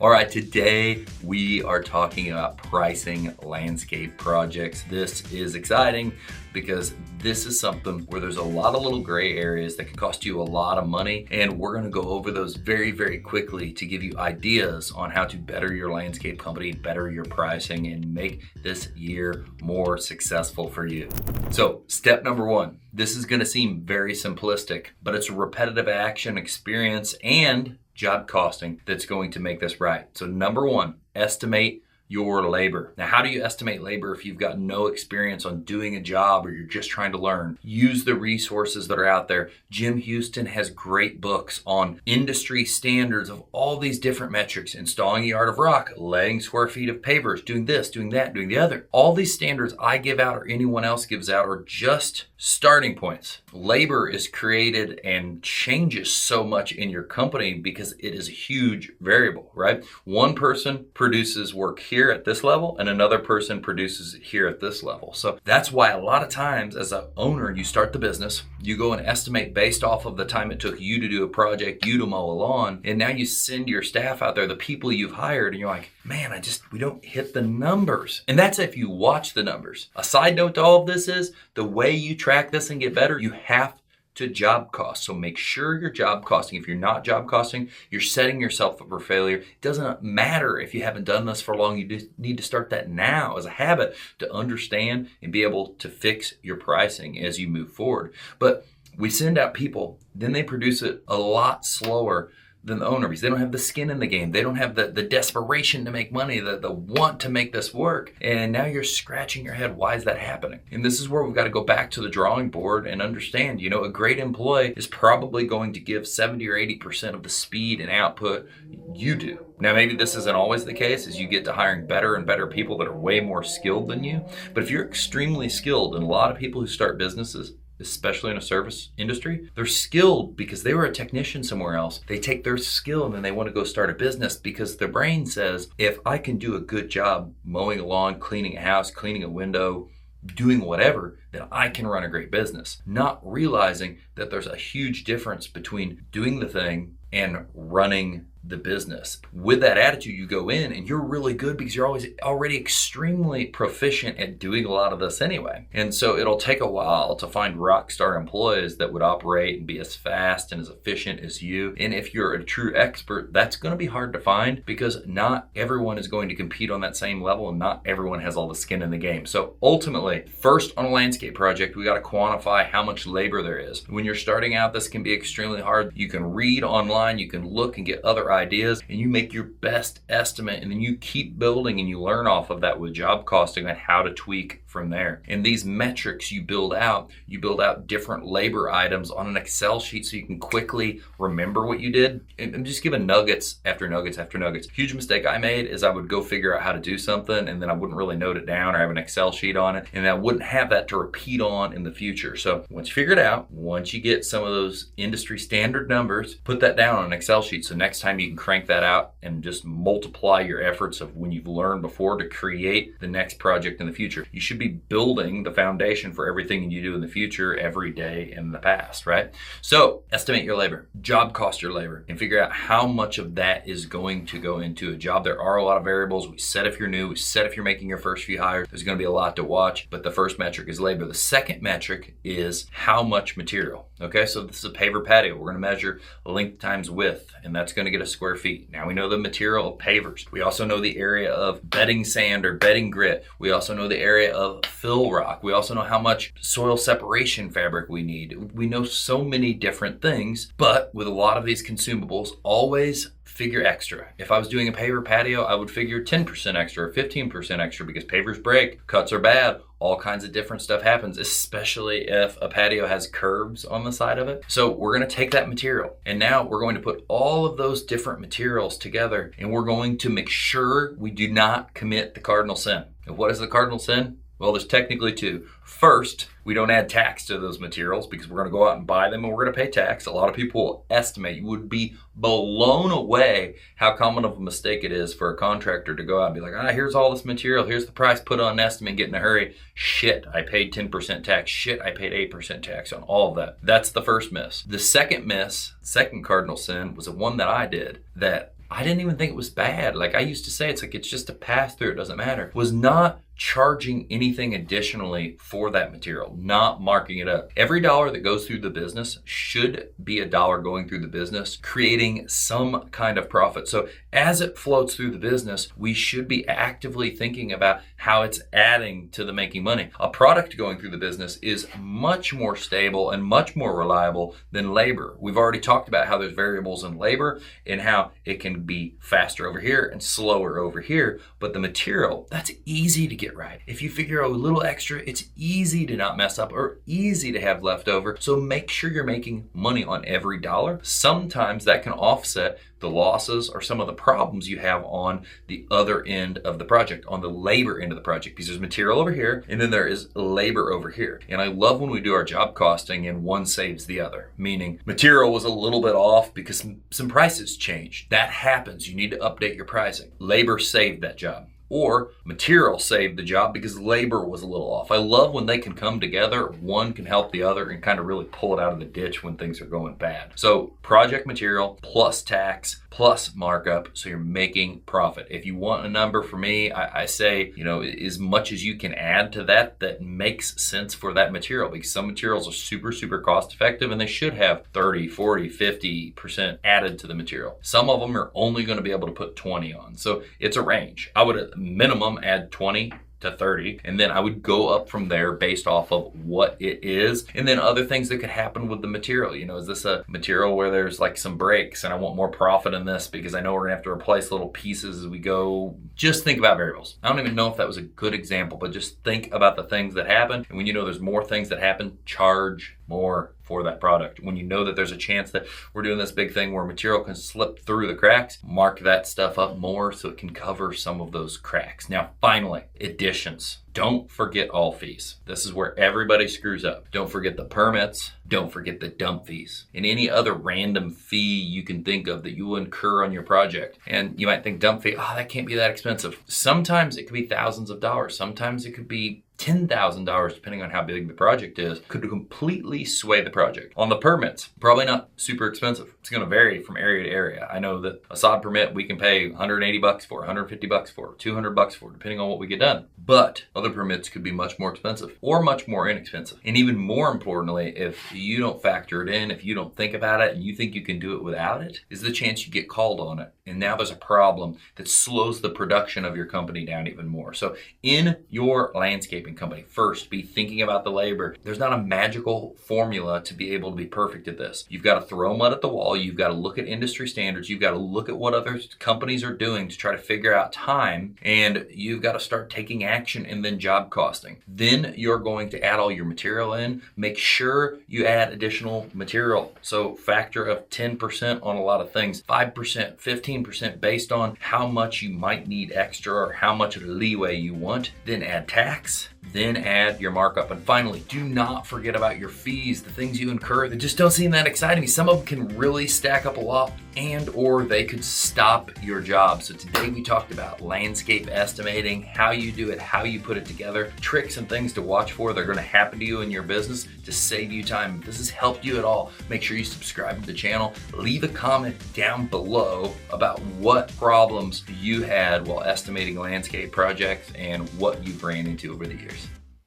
All right, today we are talking about pricing landscape projects. This is exciting because this is something where there's a lot of little gray areas that can cost you a lot of money, and we're gonna go over those very, very quickly to give you ideas on how to better your landscape company, better your pricing, and make this year more successful for you. So step number one, this is gonna seem very simplistic, but it's a repetitive action experience and job costing that's going to make this right. So number one, estimate your labor. Now, how do you estimate labor if you've got no experience on doing a job or you're just trying to learn? Use the resources that are out there. Jim Houston has great books on industry standards of all these different metrics: installing a yard of rock, laying square feet of pavers, doing this, doing that, doing the other. All these standards I give out or anyone else gives out are just starting points. Labor is created and changes so much in your company because it is a huge variable, right? One person produces work here at this level and another person produces it here at this level. So that's why a lot of times as an owner, you start the business, you go and estimate based off of the time it took you to do a project, you to mow a lawn, and now you send your staff out there, the people you've hired, and you're like, man, we don't hit the numbers. And that's if you watch the numbers. A side note to all of this is the way you track this and get better, you have to job cost. So make sure you're job costing. If you're not job costing, you're setting yourself up for failure. It doesn't matter if you haven't done this for long. You just need to start that now as a habit to understand and be able to fix your pricing as you move forward. But we send out people, then they produce it a lot slower than the owner because they don't have the skin in the game. They don't have the desperation to make money, the want to make this work. And now you're scratching your head, why is that happening? And this is where we've got to go back to the drawing board and understand, a great employee is probably going to give 70 or 80% of the speed and output you do. Now, maybe this isn't always the case as you get to hiring better and better people that are way more skilled than you. But if you're extremely skilled, and a lot of people who start businesses, especially in a service industry, they're skilled because they were a technician somewhere else. They take their skill and then they want to go start a business because their brain says, if I can do a good job mowing a lawn, cleaning a house, cleaning a window, doing whatever, then I can run a great business. Not realizing that there's a huge difference between doing the thing and running the business. With that attitude, you go in and you're really good because you're already extremely proficient at doing a lot of this anyway. And so it'll take a while to find rock star employees that would operate and be as fast and as efficient as you. And if you're a true expert, that's going to be hard to find because not everyone is going to compete on that same level and not everyone has all the skin in the game. So ultimately, first on a landscape project, we got to quantify how much labor there is. When you're starting out, this can be extremely hard. You can read online, you can look and get other ideas, and you make your best estimate, and then you keep building and you learn off of that with job costing and how to tweak from there. And these metrics you build out different labor items on an Excel sheet so you can quickly remember what you did. And I'm just giving nuggets after nuggets after nuggets. Huge mistake I made is I would go figure out how to do something and then I wouldn't really note it down or have an Excel sheet on it, and I wouldn't have that to repeat on in the future. So once you figure it out, once you get some of those industry standard numbers, put that down on an Excel sheet so next time you can crank that out and just multiply your efforts of when you've learned before to create the next project in the future. You should be building the foundation for everything you do in the future every day in the past, right? So estimate your labor, job cost your labor, and figure out how much of that is going to go into a job. There are a lot of variables. We said if you're new, we said if you're making your first few hires, there's going to be a lot to watch, but the first metric is labor. The second metric is how much material. Okay, so this is a paver patio. We're going to measure length times width, and that's going to get us square feet. Now we know the material of pavers. We also know the area of bedding sand or bedding grit. We also know the area of fill rock. We also know how much soil separation fabric we need. We know so many different things, but with a lot of these consumables, always figure extra. If I was doing a paver patio, I would figure 10% extra or 15% extra because pavers break, cuts are bad, all kinds of different stuff happens, especially if a patio has curves on the side of it. So we're going to take that material and now we're going to put all of those different materials together and we're going to make sure we do not commit the cardinal sin. And what is the cardinal sin? Well, there's technically two. First, we don't add tax to those materials because we're going to go out and buy them and we're going to pay tax. A lot of people will estimate. You would be blown away how common of a mistake it is for a contractor to go out and be like, here's all this material. Here's the price. Put on an estimate, get in a hurry. Shit, I paid 10% tax. Shit, I paid 8% tax on all of that. That's the first miss. The second miss, second cardinal sin, was the one that I did that I didn't even think it was bad. Like I used to say, it's like, it's just a pass through, it doesn't matter. Was not charging anything additionally for that material, not marking it up. Every dollar that goes through the business should be a dollar going through the business, creating some kind of profit. So as it floats through the business, we should be actively thinking about how it's adding to the making money. A product going through the business is much more stable and much more reliable than labor. We've already talked about how there's variables in labor and how it can be faster over here and slower over here, but the material, that's easy to get right. If you figure out a little extra, it's easy to not mess up or easy to have left over. So make sure you're making money on every dollar. Sometimes that can offset the losses or some of the problems you have on the other end of the project, on the labor end of the project, because there's material over here and then there is labor over here. And I love when we do our job costing and one saves the other, meaning material was a little bit off because some prices changed. That happens. You need to update your pricing. Labor saved that job. Or material saved the job because labor was a little off. I love when they can come together, one can help the other and kind of really pull it out of the ditch when things are going bad. So project material plus tax plus markup, so you're making profit. If you want a number for me, I say, as much as you can add to that makes sense for that material, because some materials are super, super cost effective and they should have 30, 40, 50% added to the material. Some of them are only going to be able to put 20 on. So it's a range. I would minimum add 20 to 30, and then I would go up from there based off of what it is, and then other things that could happen with the material. Is this a material where there's like some breaks and I want more profit in this because I know we're gonna have to replace little pieces as we go? Just think about variables. I don't even know if that was a good example, but just think about the things that happen, and when you know there's more things that happen, charge more for that product. When you know that there's a chance that we're doing this big thing where material can slip through the cracks, mark that stuff up more so it can cover some of those cracks. Now, finally, additions. Don't forget all fees. This is where everybody screws up. Don't forget the permits. Don't forget the dump fees and any other random fee you can think of that you will incur on your project. And you might think dump fee, that can't be that expensive. Sometimes it could be thousands of dollars. Sometimes it could be $10,000, depending on how big the project is, could completely sway the project. On the permits, probably not super expensive. It's gonna vary from area to area. I know that a sod permit we can pay $180 for, $150 for, $200 for, depending on what we get done. But other permits could be much more expensive or much more inexpensive. And even more importantly, if you don't factor it in, if you don't think about it and you think you can do it without it, is the chance you get called on it. And now there's a problem that slows the production of your company down even more. So in your landscaping company, first, be thinking about the labor. There's not a magical formula to be able to be perfect at this. You've got to throw mud at the wall. You've got to look at industry standards. You've got to look at what other companies are doing to try to figure out time. And you've got to start taking action and then job costing. Then you're going to add all your material in. Make sure you add additional material. So factor of 10% on a lot of things, 5%, 15% based on how much you might need extra or how much leeway you want. Then add tax. Then add your markup. And finally, do not forget about your fees, the things you incur that just don't seem that exciting. Some of them can really stack up a lot and or they could stop your job. So today we talked about landscape estimating, how you do it, how you put it together, tricks and things to watch for that are gonna happen to you in your business to save you time. If this has helped you at all, make sure you subscribe to the channel. Leave a comment down below about what problems you had while estimating landscape projects and what you've ran into over the years.